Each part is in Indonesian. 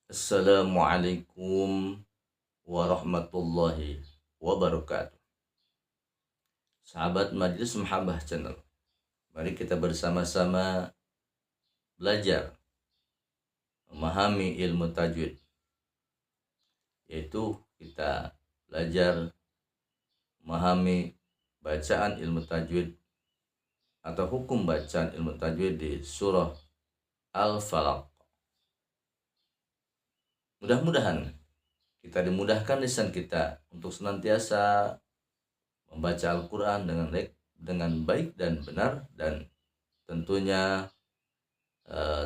Assalamualaikum warahmatullahi wabarakatuh. Sahabat Majelis Mahabbah Channel, mari kita bersama-sama belajar memahami ilmu tajwid, yaitu kita belajar memahami bacaan ilmu tajwid atau hukum bacaan ilmu tajwid di surah Al-Falaq. Mudah-mudahan kita dimudahkan lisan kita untuk senantiasa membaca Al-Quran dengan baik dan benar, dan tentunya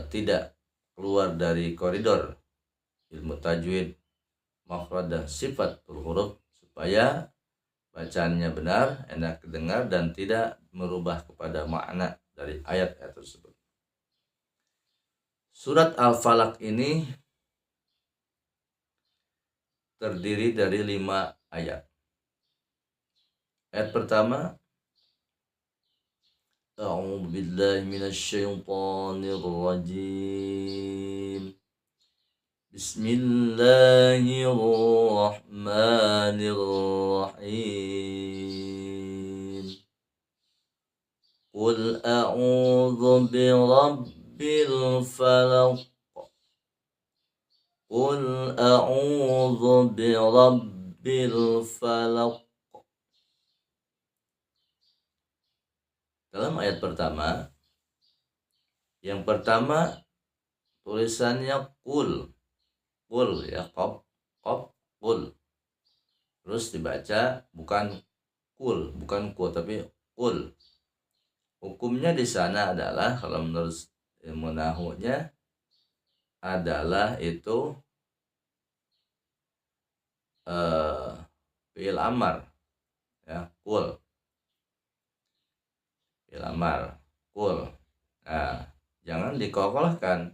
tidak keluar dari koridor ilmu tajwid, makhraj dan sifatul huruf, supaya bacaannya benar, enak didengar, dan tidak merubah kepada makna dari ayat-ayat tersebut. Surat Al-Falaq ini terdiri dari 5 ayat. Ayat pertama, A'udzu billahi minasyaitonir rajim. Bismillahirrahmanirrahim. Qul a'udzu birabbil falaq. Qul a'udzu birabbil falaq. Dalam ayat pertama, yang pertama tulisannya qul ya, qaf qul. Terus dibaca bukan kul, tapi qul. Hukumnya di sana adalah, kalau menurut ilmu nahwunya, adalah itu fi'il amar ya, qul, fi'il amar qul. Nah, jangan dikokolahkan,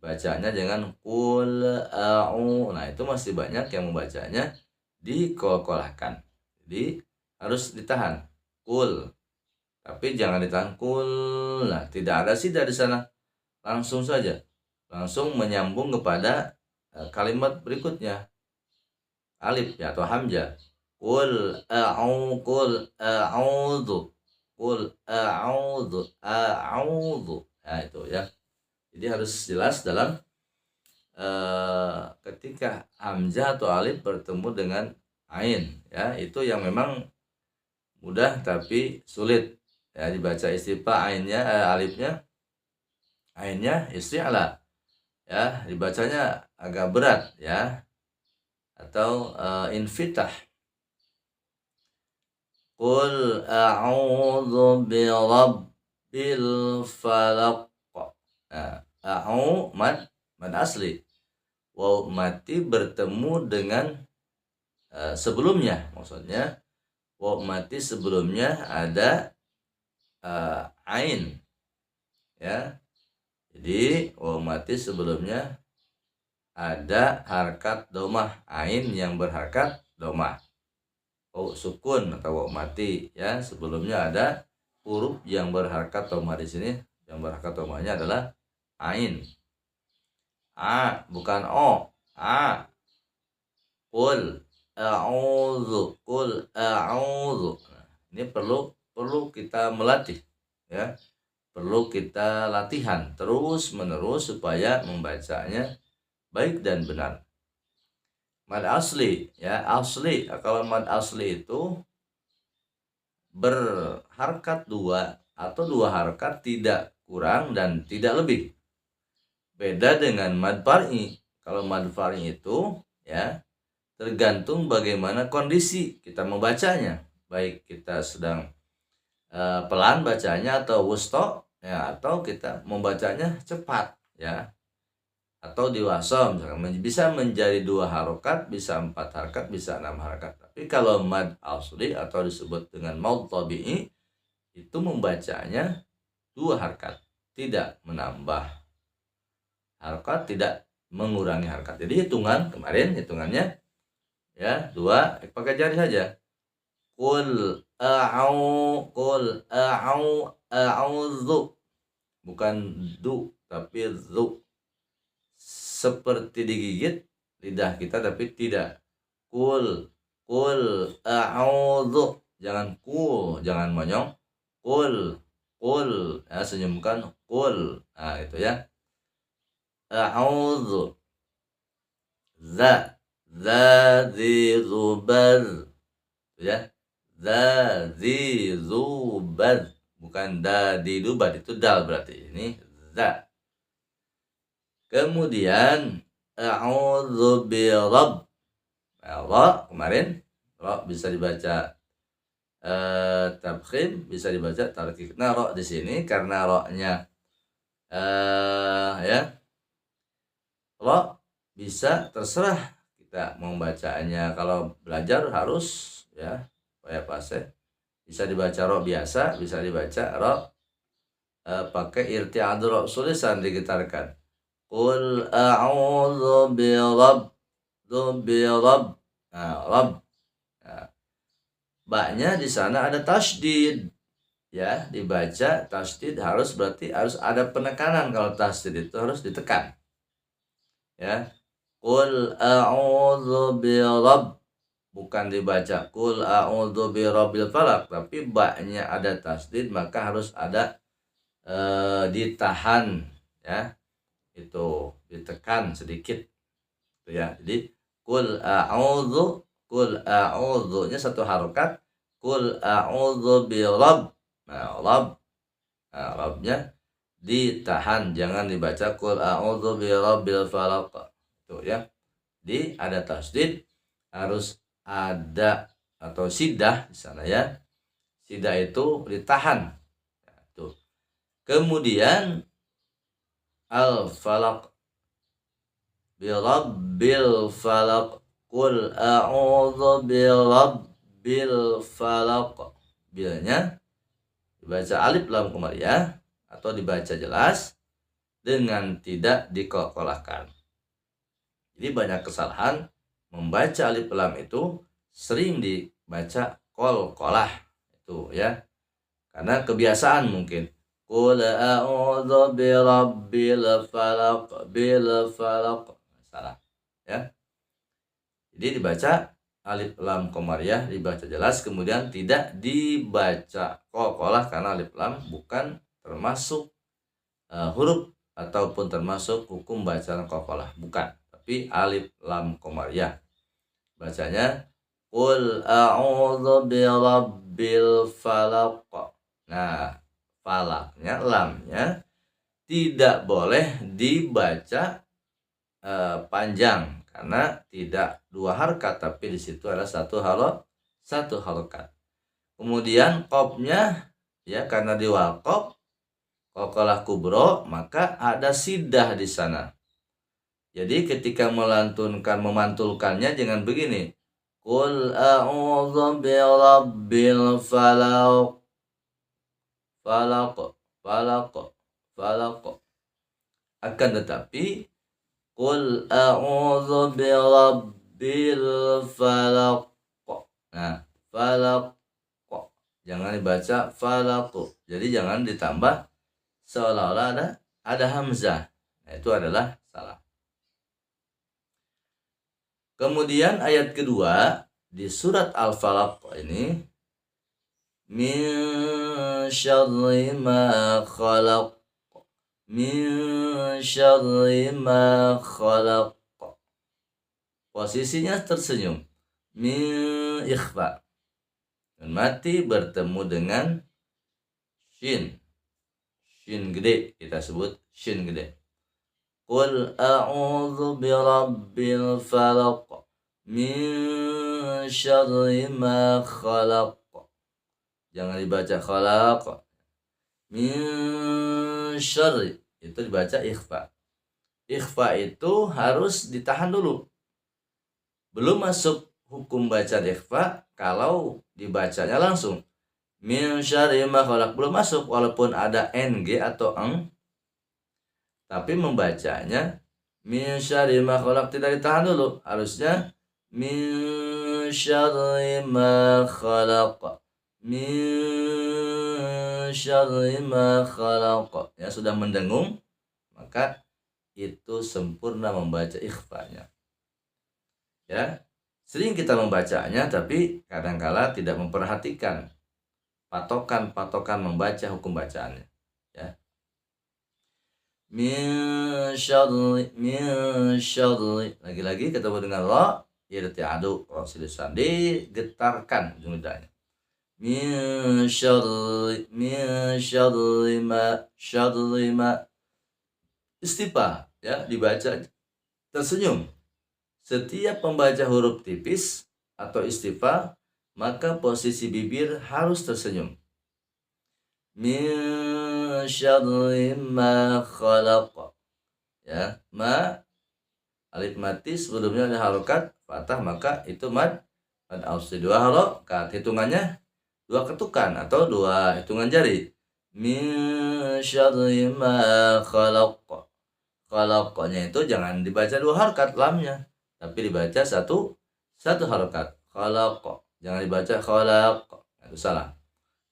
bacanya jangan qul a'u. Nah, itu masih banyak yang membacanya dikokolahkan, jadi harus ditahan qul, tapi jangan ditahan qul. Nah, tidak ada sida di sana, langsung saja menyambung kepada kalimat berikutnya, alif ya, atau hamzah. Qul a'udzu, nah itu ya. Jadi harus jelas dalam ketika hamzah atau alif bertemu dengan ain ya, itu yang memang mudah tapi sulit ya dibaca istifa. Ainnya isti'la ya, dibacanya agak berat ya, atau infitah. Qul a'udzu birabbil falaq. Nah, a'u mad asli, waw mati bertemu dengan sebelumnya, maksudnya waw mati sebelumnya ada ain ya. Jadi waw mati sebelumnya ada harkat domah, ain yang berharkat domah. Waw sukun atau waw mati ya, sebelumnya ada huruf yang berharkat domah. Di sini yang berharkat domahnya adalah ain. A bukan o, a. Qul a'udzu, Nah, ini perlu kita melatih ya. Perlu kita latihan terus menerus supaya membacanya baik dan benar. Mad asli ya, kalau mad asli itu berharkat 2 atau 2 harkat, tidak kurang dan tidak lebih. Beda dengan mad far'i. Kalau mad far'i itu ya tergantung bagaimana kondisi kita membacanya, baik kita sedang pelan bacanya atau wusta ya, atau kita membacanya cepat ya, atau diwasa, misalkan bisa menjadi 2 harokat, bisa 4 harokat, bisa 6 harokat. Tapi kalau mad asli atau disebut dengan maud tabi'i, itu membacanya 2 harokat, tidak menambah harokat, tidak mengurangi harokat. Jadi hitungannya ya 2 pakai jari saja. Qul a'udzu, bukan du tapi zu. seperti digigit lidah kita tapi tidak. Kul a'udzu, jangan jangan monyong. Kul ya, senyumkan kul. Nah, itu ya. A'udzu, za zi zubar, ya. Za zi zubar, bukan di dubar, itu dal berarti. Ini za. Kemudian a'udzu birabb. Ra kemarin, ra bisa dibaca tabkhim, bisa dibaca tarkik. Nah, ra di sini karena ra-nya ya, ra bisa terserah kita mau bacanya. Kalau belajar harus ya kayak fase, bisa dibaca ra biasa, bisa dibaca ra pakai irti'ad ra tulisan digetarkan. Qul a'udzu birabb. Nah, rabb. Nah, ba-nya di sana ada tasydid. Ya, dibaca tasydid berarti harus ada penekanan. Kalau tasydid itu harus ditekan. Ya. Qul a'udzu birabb, bukan dibaca qul a'udzu birabbil falaq, tapi ba-nya ada tasydid, maka harus ada ditahan ya. Itu ditekan sedikit. Itu ya. Jadi Qul a'udzu-nya satu harokat. Qul a'udzu birabb. Nah, rabb. Nah, rabbnya ditahan, jangan dibaca qul a'udzu birabbil falaq. Itu ya. Di ada tasydid, harus ada atau sidah di sana ya. Sidah itu ditahan. Nah, itu. Kemudian al-falaq, birabbil falaq. Qul a'udzu birabbil falaq. Bilnya dibaca alif lam qamariyah atau dibaca jelas dengan tidak dikokolahkan. Jadi banyak kesalahan membaca alif lam itu, sering dibaca qalqalah itu ya. Karena kebiasaan mungkin. Qul a'udzu birabbil falaq, bil falaq. Salah ya. Jadi dibaca alif lam qamariyah, dibaca jelas, kemudian tidak dibaca qalqalah karena alif lam bukan termasuk huruf ataupun termasuk hukum bacaan qalqalah, bukan, tapi alif lam qamariyah. Bacanya qul a'udzu birabbil falaq. Nah, falaknya, lamnya tidak boleh dibaca panjang karena tidak dua harkat, tapi di situ ada satu harokat. Kemudian qafnya ya, karena diwaqaf qalqalah kubro, maka ada sidah di sana. Jadi ketika memantulkannya jangan begini. Qul a'udzu birabbil falaq. Falaq. Akan tetapi Qul a'udzu birabbil falaq. Nah, falaq. Jangan dibaca falaq. Jadi jangan ditambah seolah-olah ada hamzah. Nah, itu adalah salah. Kemudian ayat kedua di surat Al-Falaq ini, min syarri ma khalaq. Min syarri ma khalaq. Posisinya tersenyum. Min ikhfa. Dan mati bertemu dengan shin. Shin gede, kita sebut shin gede. Qul a'udzu birabbil falaq. Min syarri ma khalaq. Jangan dibaca khalaq. Min syarri, itu dibaca ikhfa. Ikhfa itu harus ditahan dulu. Belum masuk hukum baca ikhfa kalau dibacanya langsung. Min syarri ma khalaq belum masuk, walaupun ada ng atau eng. Tapi membacanya min syarri ma khalaq tidak ditahan dulu. Harusnya min syarri ma khalaq. Min syarri ma khalaq. Ya, sudah mendengung, maka itu sempurna membaca ikhfanya. Ya, sering kita membacanya tapi kadangkala tidak memperhatikan patokan-patokan membaca hukum bacaannya. Ya. Min syarri. Lagi-lagi ketemu dengan ra, irti'adu, ra lisan digetarkan lidahnya. Min syarri ma. Istifa, ya, dibaca tersenyum. Setiap membaca huruf tipis atau istifa, maka posisi bibir harus tersenyum. Min syarri ma khalaq. Ya, ma alif mati sebelumnya ada harokat fathah, maka itu mad ausli, 2 harokat, hitungannya 2 ketukan atau 2 hitungan jari. Min syarri ma khalaq. Khalaqnya itu jangan dibaca 2 harokat lamnya, tapi dibaca satu harokat. Khalaq, jangan dibaca khalaq, itu salah.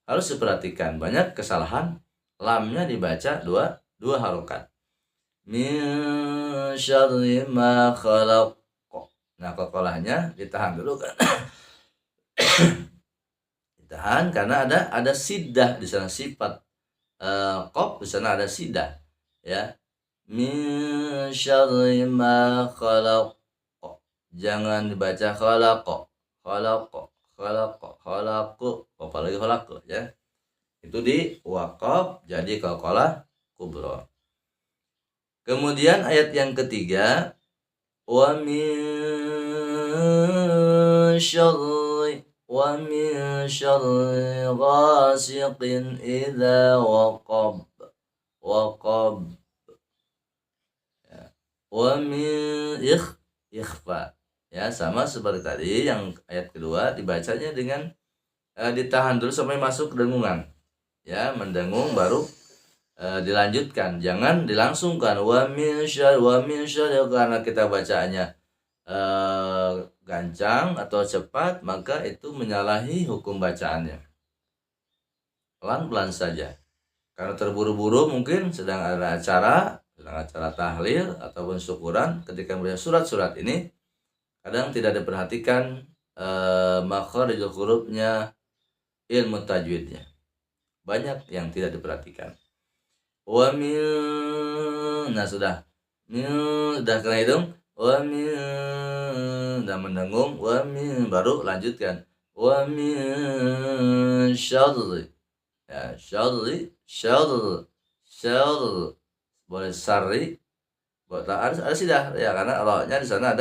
Harus diperhatikan, banyak kesalahan lamnya dibaca 2 harokat. Min syarri ma khalaq. Nah, qalqalahnya ditahan dulu kan. Ditahan karena ada sidah di sana, sifat qaf di sana ada sidah, ya. Min syarri ma khalaq. Jangan dibaca khalaq. Apalagi khalaq, ya. Itu di waqaf jadi qalqalah kubra. Kemudian ayat yang ketiga, wa min syarri ghasiqin idza waqab. Wa min ikhfa. Ya, sama seperti tadi yang ayat kedua, dibacanya dengan ditahan dulu sampai masuk dengungan. Ya, mendengung baru dilanjutkan, jangan dilangsungkan wa min syarri karena kita bacaannya gancang atau cepat, maka itu menyalahi hukum bacaannya. Pelan-pelan saja. Karena terburu-buru, mungkin sedang ada acara tahlil ataupun syukuran, ketika membaca surat-surat ini kadang tidak diperhatikan makharijul hurufnya, ilmu tajwidnya. Banyak yang tidak diperhatikan. Wa min, nah sudah kena hidung, wa min, dan mendengung, wa min, baru lanjutkan wa min syarri, ya, syarri boleh syarri, ada sidah, ya, karena ra-nya di sana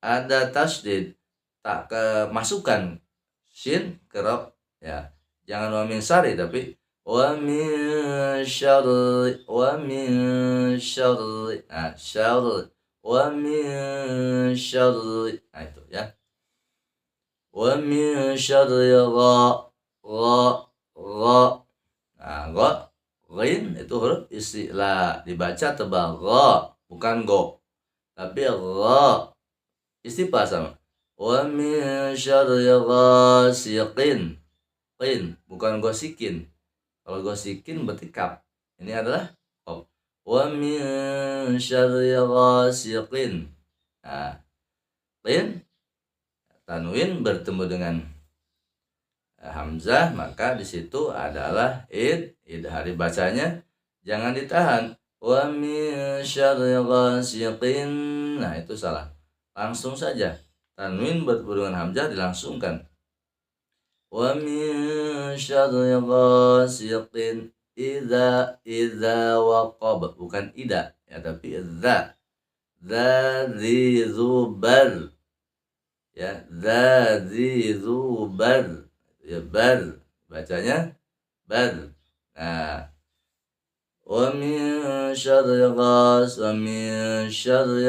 ada tasdid, tak kemasukan shin ke ra, ya, jangan wa min syarri tapi wa min syarri, nah, syarri, wa min syarri, nah itu, ya, wa min syarri gha, nah, ghin itu huruf istilah, dibaca tebal, gha, bukan go, tapi gha istifa sama. Wa min syarri ghasiqin, qin, bukan gosikin. Kalau gosikin berarti kaf. Ini adalah qaf. Wa min syarri ghasiqin. Nah, qin, tanwin bertemu dengan hamzah, maka di situ adalah idhar. Dibacanya jangan ditahan. Wa min syarri ghasiqin. Nah, itu salah. Langsung saja. Tanwin bertemu dengan hamzah dilangsungkan. Wa min syarri ghasiqin idza waqab, bukan ida, ya, tapi dza zubar, ya, zubar, ya, bar, bacanya bar. Nah, wa min syarri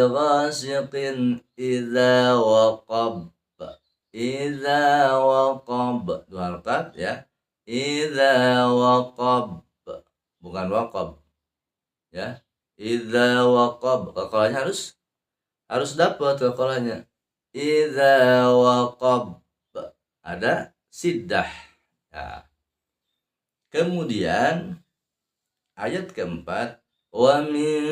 ghasiqin idza waqab. Idza waqab, 2 harakat, ya. Idza waqab, bukan waqab, ya. Idza waqab, qalqalahnya harus dapat qalqalahnya. Idza waqab, ada siddah, ya. Kemudian ayat keempat, Wa min,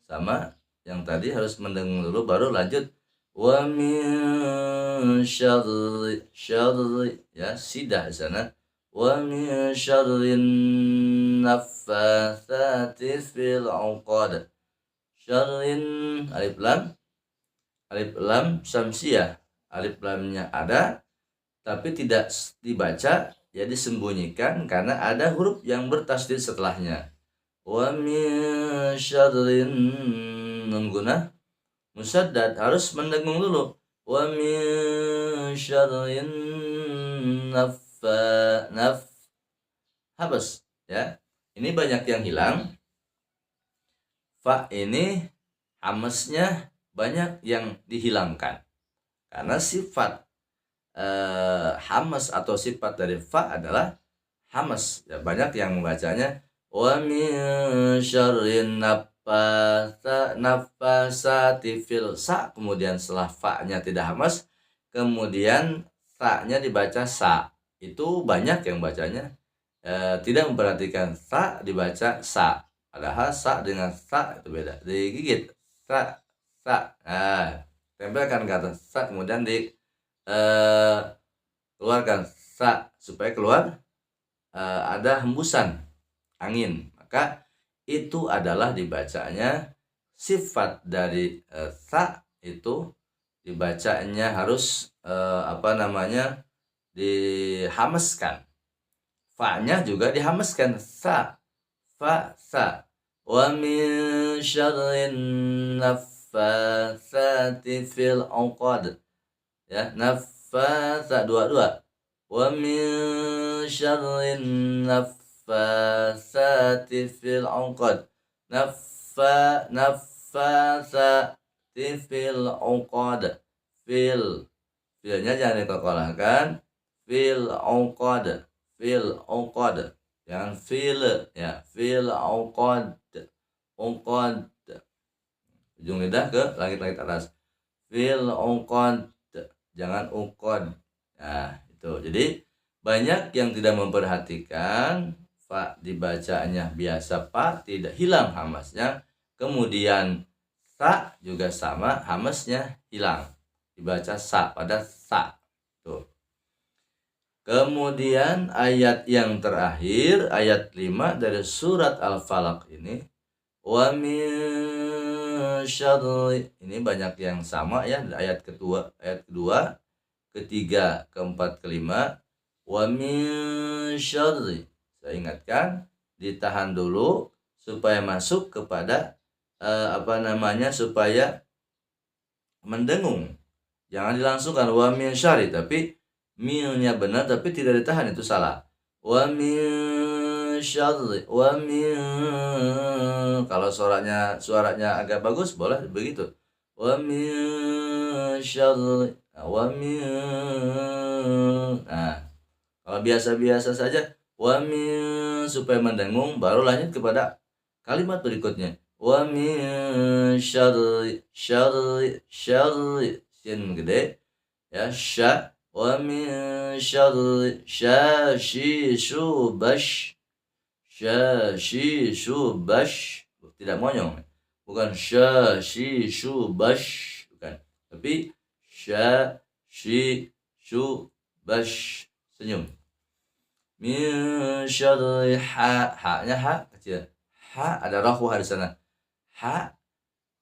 sama yang tadi harus mendengung dulu baru lanjut. Wa min syarri ya, sidah di sana. Wa min syarrin naffatsati fil 'uqad. Syarrin alif lam syamsiyah. Alif lamnya ada tapi tidak dibaca, ya disembunyikan karena ada huruf yang bertasydid setelahnya. Wa min syarrin, nun gunah musaddad harus mendengung dulu. Wa min syarrin habas ya. Ini banyak yang hilang. Fa ini hamesnya banyak yang dihilangkan karena sifat hamas atau sifat dari fa adalah hamas ya. Banyak yang membacanya wa min syarrin naffasati fil sa, kemudian setelah fa-nya tidak hamas, kemudian sa-nya dibaca sa. Itu banyak yang bacanya tidak memperhatikan sa dibaca sa, padahal sa dengan sa itu beda. Digigit sa, nah tempelkan kata sa, kemudian di keluarkan sa supaya keluar ada hembusan angin, maka itu adalah dibacanya sifat dari sa, itu dibacanya harus dihameskan. Fa-nya juga dihameskan, sa, fa, sa. Wa min syarrin naffatsati fil 'uqad ya, naffatsa dua. Wa min syarrin naffatsati fil 'uqad. Naffatsati fil 'uqad. Filnya jangan dikokolahkan. Fil 'uqad. Jangan fil ya, fil 'uqad. Ujung lidah ke langit-langit atas. Fil 'uqad, jangan uqad. Nah, itu. Jadi banyak yang tidak memperhatikan fa dibacanya biasa fa, tidak hilang hamasnya. Kemudian sa juga sama, hamasnya hilang. Dibaca sa pada sa. Tuh. Kemudian ayat yang terakhir, ayat 5 dari surat Al-Falaq ini, wa min syarri, ini banyak yang sama ya, ayat kedua, ketiga, keempat, kelima. Wa min syarri, saya ingatkan, ditahan dulu supaya masuk kepada supaya mendengung. Jangan dilangsungkan wa min syarri, tapi minnya benar tapi tidak ditahan, itu salah. Wa min syarri, wa min, kalau suaranya agak bagus boleh begitu. Wa min syarri, wa min, nah kalau biasa-biasa saja wa min, supaya mendengung baru lanjut kepada kalimat berikutnya. Wa min syarri, sin gede ya, sya. Wa min syarri syashishubash, tidak monyong, bukan syashishubash, bukan, tapi syashishubash, senyum. Min syarri, ha-nya ha kecil, ha ada rafuah di sana, ha.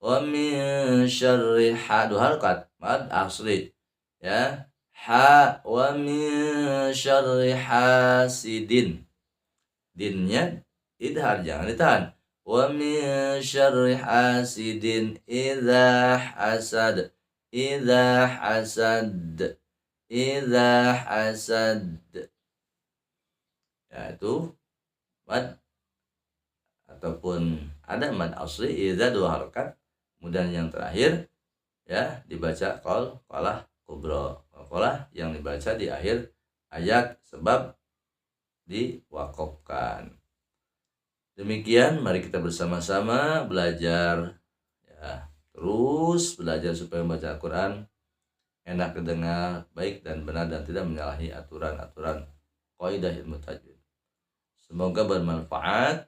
Wa min syarri, ha dua harakat mad asli ya, ha. Wa min syarri hasidin, dinnya idhar jangan ditahan. Wa min syarri hasidin idza hasad, ya itu mad ataupun ada mad asli idza dua harakat. Kemudian yang terakhir ya dibaca qalah kubra, qalah yang dibaca di akhir ayat sebab diwakofkan. Demikian, mari kita bersama-sama belajar ya, terus belajar supaya membaca Al-Quran enak didengar, baik dan benar, dan tidak menyalahi aturan-aturan qaidah ilmu tajwid. Semoga bermanfaat.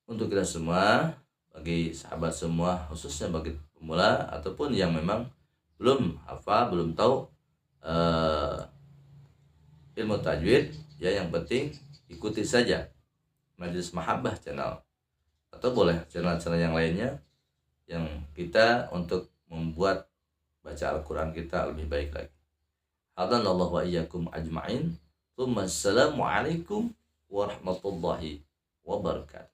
untuk kita semua, bagi sahabat semua, khususnya bagi pemula ataupun yang memang belum hafal, belum tahu ilmu tajwid, ya yang penting ikuti saja Majelis Mahabbah channel, atau boleh channel-channel yang lainnya yang kita untuk membuat baca Al-Quran kita lebih baik lagi. Hadanallahu wa iyyakum ajma'in. Assalamualaikum warahmatullahi wabarakatuh.